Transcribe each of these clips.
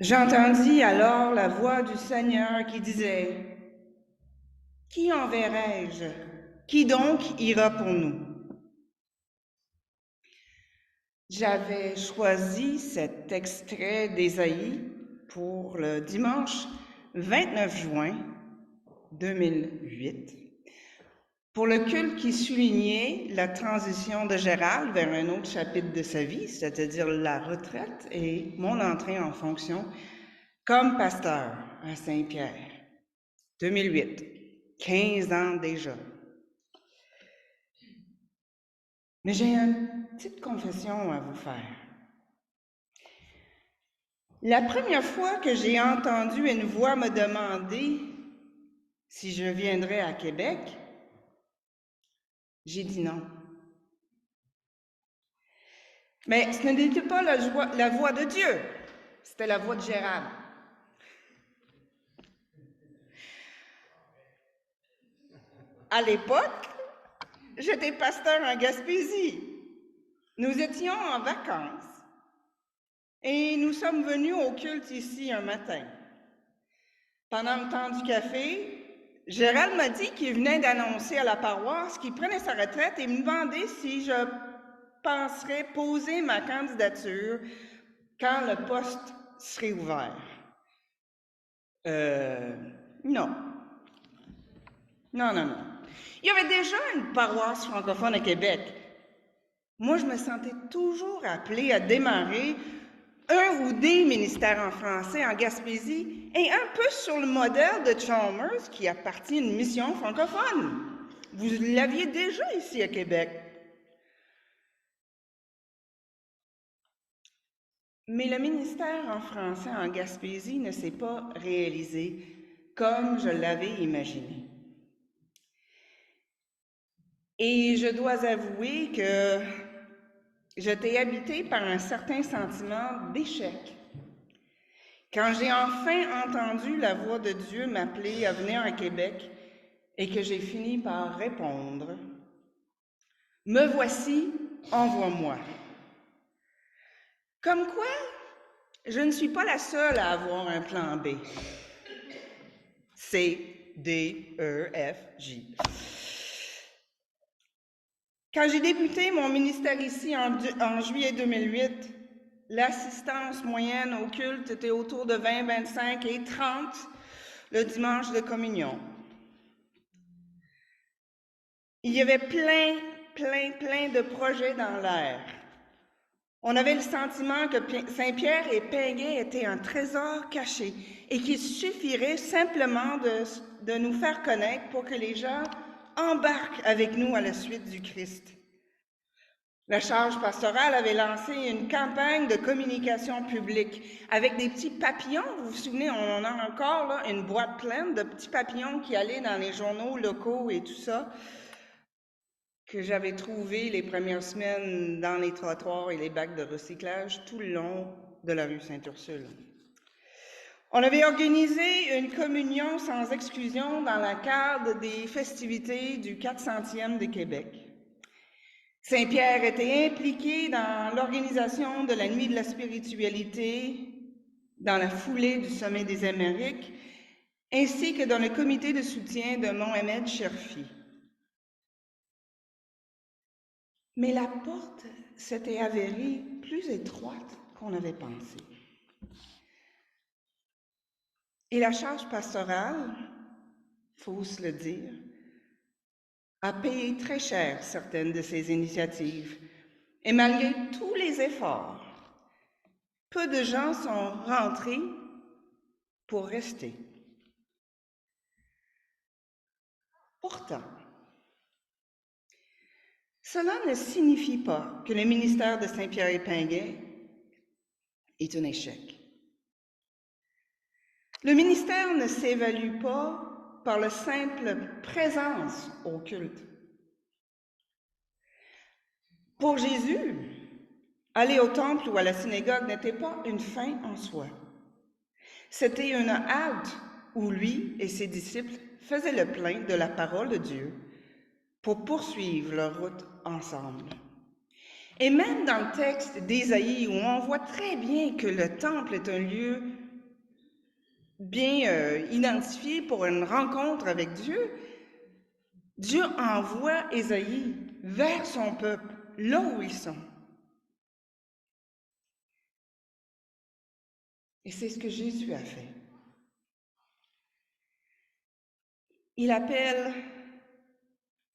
J'entendis alors la voix du Seigneur qui disait, qui enverrai-je? Qui donc ira pour nous? J'avais choisi cet extrait d'Ésaïe pour le dimanche 29 juin 2008 pour le culte qui soulignait la transition de Gérald vers un autre chapitre de sa vie, c'est-à-dire la retraite et mon entrée en fonction comme pasteur à Saint-Pierre. 2008, 15 ans déjà. Mais j'ai une petite confession à vous faire. La première fois que j'ai entendu une voix me demander si je viendrais à Québec, j'ai dit non. Mais ce n'était pas la voix de Dieu, c'était la voix de Gérald. À l'époque, j'étais pasteur en Gaspésie. Nous étions en vacances et nous sommes venus au culte ici un matin. Pendant le temps du café, Gérald m'a dit qu'il venait d'annoncer à la paroisse qu'il prenait sa retraite et me demandait si je penserais poser ma candidature quand le poste serait ouvert. Non. Non. Il y avait déjà une paroisse francophone à Québec. Moi, je me sentais toujours appelée à démarrer un ou des ministères en français en Gaspésie et un peu sur le modèle de Chalmers qui appartient à une mission francophone. Vous l'aviez déjà ici à Québec. Mais le ministère en français en Gaspésie ne s'est pas réalisé comme je l'avais imaginé. Et je dois avouer que j'étais habitée par un certain sentiment d'échec. Quand j'ai enfin entendu la voix de Dieu m'appeler à venir à Québec et que j'ai fini par répondre, « Me voici, envoie-moi ». Comme quoi, je ne suis pas la seule à avoir un plan B. C, D, E, F, J. Quand j'ai débuté mon ministère ici en juillet 2008, l'assistance moyenne au culte était autour de 20, 25 et 30 le dimanche de communion. Il y avait plein de projets dans l'air. On avait le sentiment que Saint-Pierre et Pinguet étaient un trésor caché et qu'il suffirait simplement de nous faire connaître pour que les gens embarquent avec nous à la suite du Christ. La charge pastorale avait lancé une campagne de communication publique avec des petits papillons. Vous vous souvenez, on en a encore là, une boîte pleine de petits papillons qui allaient dans les journaux locaux et tout ça, que j'avais trouvé les premières semaines dans les trottoirs et les bacs de recyclage tout le long de la rue Sainte-Ursule. On avait organisé une communion sans exclusion dans le cadre des festivités du 400e de Québec. Saint-Pierre était impliqué dans l'organisation de la Nuit de la spiritualité, dans la foulée du Sommet des Amériques, ainsi que dans le comité de soutien de Mohamed Cherfi. Mais la porte s'était avérée plus étroite qu'on avait pensé. Et la charge pastorale, faut se le dire, a payé très cher certaines de ces initiatives. Et malgré tous les efforts, peu de gens sont rentrés pour rester. Pourtant, cela ne signifie pas que le ministère de Saint-Pierre et Pinguet est un échec. Le ministère ne s'évalue pas par la simple présence au culte. Pour Jésus, aller au temple ou à la synagogue n'était pas une fin en soi. C'était une halte où lui et ses disciples faisaient le plein de la parole de Dieu pour poursuivre leur route ensemble. Et même dans le texte d'Ésaïe, où on voit très bien que le temple est un lieu bien identifié pour une rencontre avec Dieu, Dieu envoie Ésaïe vers son peuple, là où ils sont. Et c'est ce que Jésus a fait. Il appelle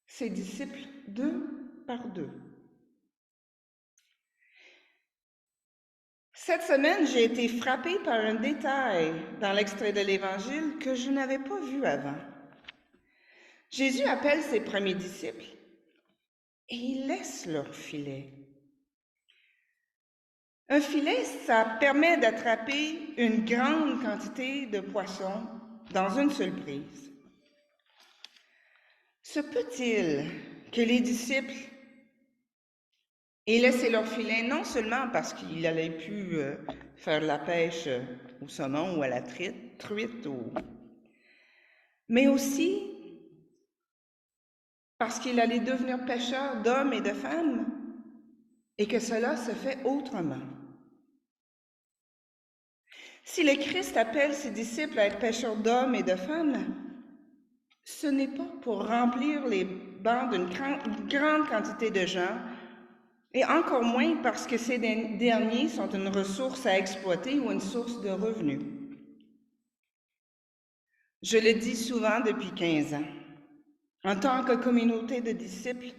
ses disciples deux par deux. Cette semaine, j'ai été frappée par un détail dans l'extrait de l'Évangile que je n'avais pas vu avant. Jésus appelle ses premiers disciples et il laisse leur filet. Un filet, ça permet d'attraper une grande quantité de poissons dans une seule prise. Se peut-il que les disciples aient laissé leur filet non seulement parce qu'ils allaient pu faire de la pêche au saumon ou à la truite, mais aussi parce qu'ils allaient devenir pêcheurs d'hommes et de femmes et que cela se fait autrement. Si le Christ appelle ses disciples à être pêcheurs d'hommes et de femmes, ce n'est pas pour remplir les bancs d'une grande quantité de gens, et encore moins parce que ces derniers sont une ressource à exploiter ou une source de revenus. Je le dis souvent depuis 15 ans. En tant que communauté de disciples,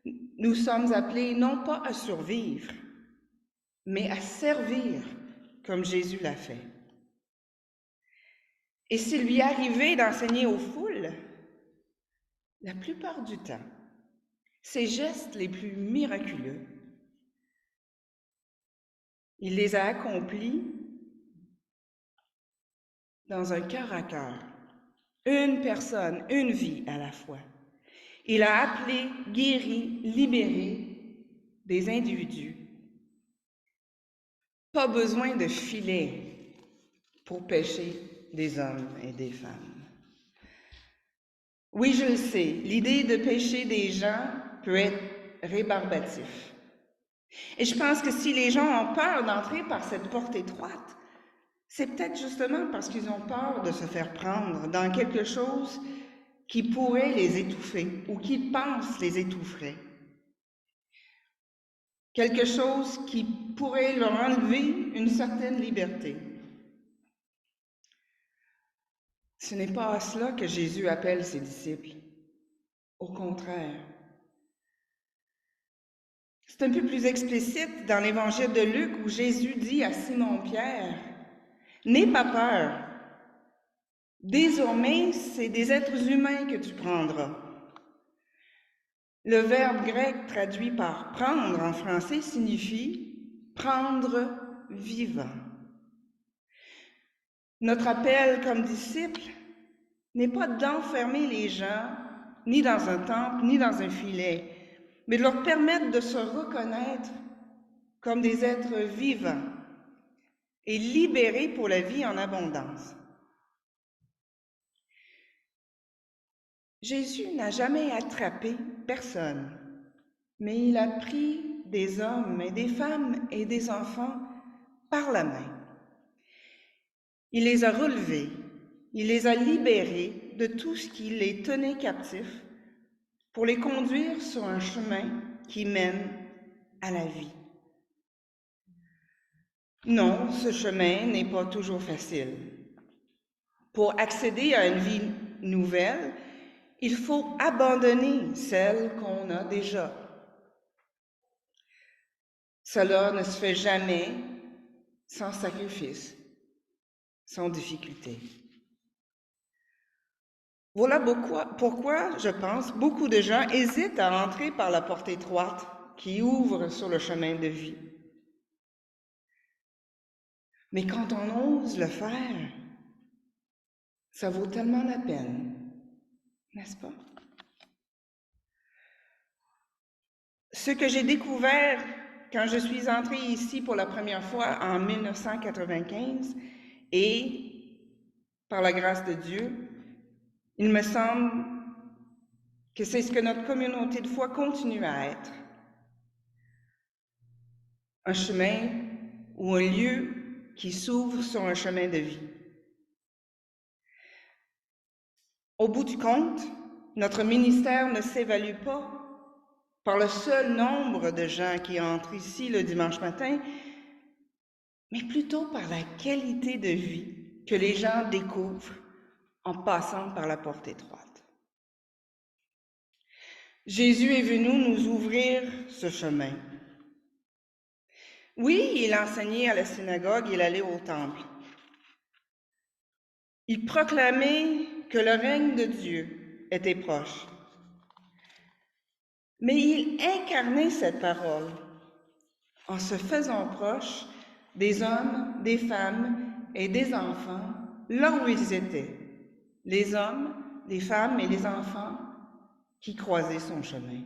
nous sommes appelés non pas à survivre, mais à servir comme Jésus l'a fait. Et s'il lui arrivait d'enseigner aux foules, la plupart du temps, ses gestes les plus miraculeux, il les a accomplis dans un cœur à cœur, une personne, une vie à la fois. Il a appelé, guéri, libéré des individus. Pas besoin de filet pour pêcher des hommes et des femmes. Oui, je le sais, l'idée de pêcher des gens peut être rébarbatif. Et je pense que si les gens ont peur d'entrer par cette porte étroite, c'est peut-être justement parce qu'ils ont peur de se faire prendre dans quelque chose qui pourrait les étouffer ou qui pensent les étoufferait. Quelque chose qui pourrait leur enlever une certaine liberté. Ce n'est pas à cela que Jésus appelle ses disciples. Au contraire. C'est un peu plus explicite dans l'Évangile de Luc où Jésus dit à Simon-Pierre, « N'aie pas peur. Désormais, c'est des êtres humains que tu prendras. » Le verbe grec traduit par « prendre » en français signifie « prendre vivant ». Notre appel comme disciples n'est pas d'enfermer les gens, ni dans un temple, ni dans un filet, mais de leur permettre de se reconnaître comme des êtres vivants et libérés pour la vie en abondance. Jésus n'a jamais attrapé personne, mais il a pris des hommes et des femmes et des enfants par la main. Il les a relevés, il les a libérés de tout ce qui les tenait captifs pour les conduire sur un chemin qui mène à la vie. Non, ce chemin n'est pas toujours facile. Pour accéder à une vie nouvelle, il faut abandonner celle qu'on a déjà. Cela ne se fait jamais sans sacrifice, sans difficulté. Voilà pourquoi, je pense, beaucoup de gens hésitent à entrer par la porte étroite qui ouvre sur le chemin de vie. Mais quand on ose le faire, ça vaut tellement la peine, n'est-ce pas? Ce que j'ai découvert quand je suis entrée ici pour la première fois en 1995 et, par la grâce de Dieu, il me semble que c'est ce que notre communauté de foi continue à être. Un chemin ou un lieu qui s'ouvre sur un chemin de vie. Au bout du compte, notre ministère ne s'évalue pas par le seul nombre de gens qui entrent ici le dimanche matin, mais plutôt par la qualité de vie que les gens découvrent en passant par la porte étroite. Jésus est venu nous ouvrir ce chemin. Oui, il enseignait à la synagogue, il allait au temple. Il proclamait que le règne de Dieu était proche. Mais il incarnait cette parole en se faisant proche des hommes, des femmes et des enfants là où ils étaient. Les hommes, les femmes et les enfants qui croisaient son chemin.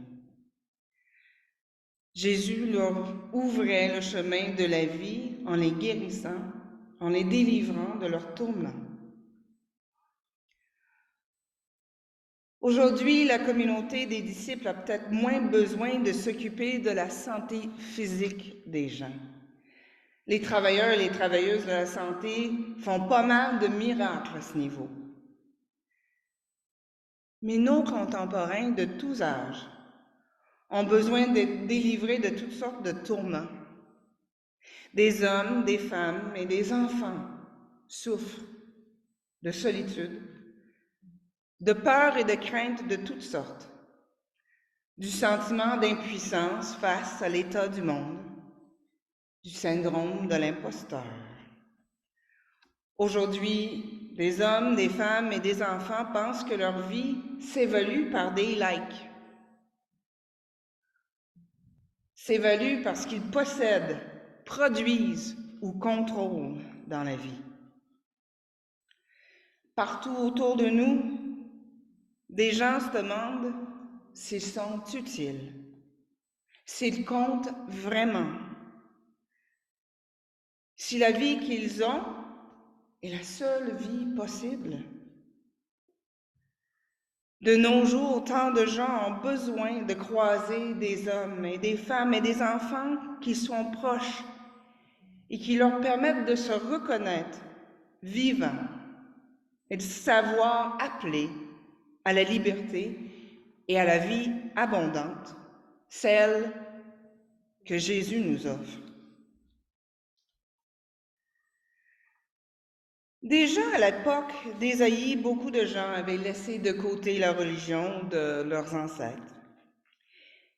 Jésus leur ouvrait le chemin de la vie en les guérissant, en les délivrant de leurs tourments. Aujourd'hui, la communauté des disciples a peut-être moins besoin de s'occuper de la santé physique des gens. Les travailleurs et les travailleuses de la santé font pas mal de miracles à ce niveau. Mais nos contemporains de tous âges ont besoin d'être délivrés de toutes sortes de tourments. Des hommes, des femmes et des enfants souffrent de solitude, de peur et de crainte de toutes sortes, du sentiment d'impuissance face à l'état du monde, du syndrome de l'imposteur. Aujourd'hui, des hommes, des femmes et des enfants pensent que leur vie s'évalue par des likes. S'évalue parce qu'ils possèdent, produisent ou contrôlent dans la vie. Partout autour de nous, des gens se demandent s'ils sont utiles, s'ils comptent vraiment, si la vie qu'ils ont est la seule vie possible. De nos jours, tant de gens ont besoin de croiser des hommes et des femmes et des enfants qui sont proches et qui leur permettent de se reconnaître vivants et de savoir appeler à la liberté et à la vie abondante, celle que Jésus nous offre. Déjà à l'époque d'Ésaïe, beaucoup de gens avaient laissé de côté la religion de leurs ancêtres.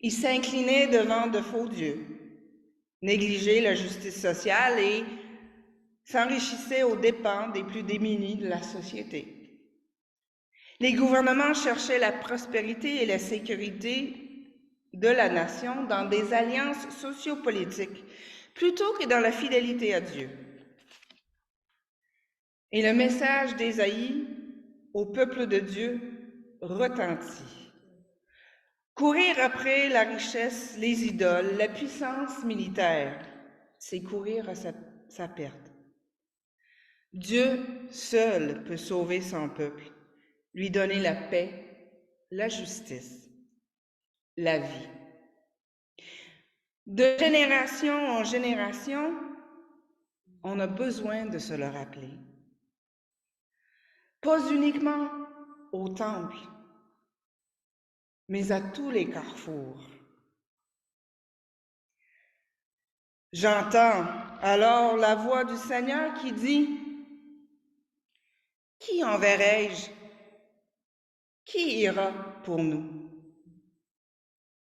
Ils s'inclinaient devant de faux dieux, négligeaient la justice sociale et s'enrichissaient aux dépens des plus démunis de la société. Les gouvernements cherchaient la prospérité et la sécurité de la nation dans des alliances sociopolitiques plutôt que dans la fidélité à Dieu. Et le message d'Ésaïe au peuple de Dieu retentit. Courir après la richesse, les idoles, la puissance militaire, c'est courir à sa perte. Dieu seul peut sauver son peuple, lui donner la paix, la justice, la vie. De génération en génération, on a besoin de se le rappeler. Pas uniquement au temple, mais à tous les carrefours. J'entends alors la voix du Seigneur qui dit « Qui enverrai-je? Qui ira pour nous? »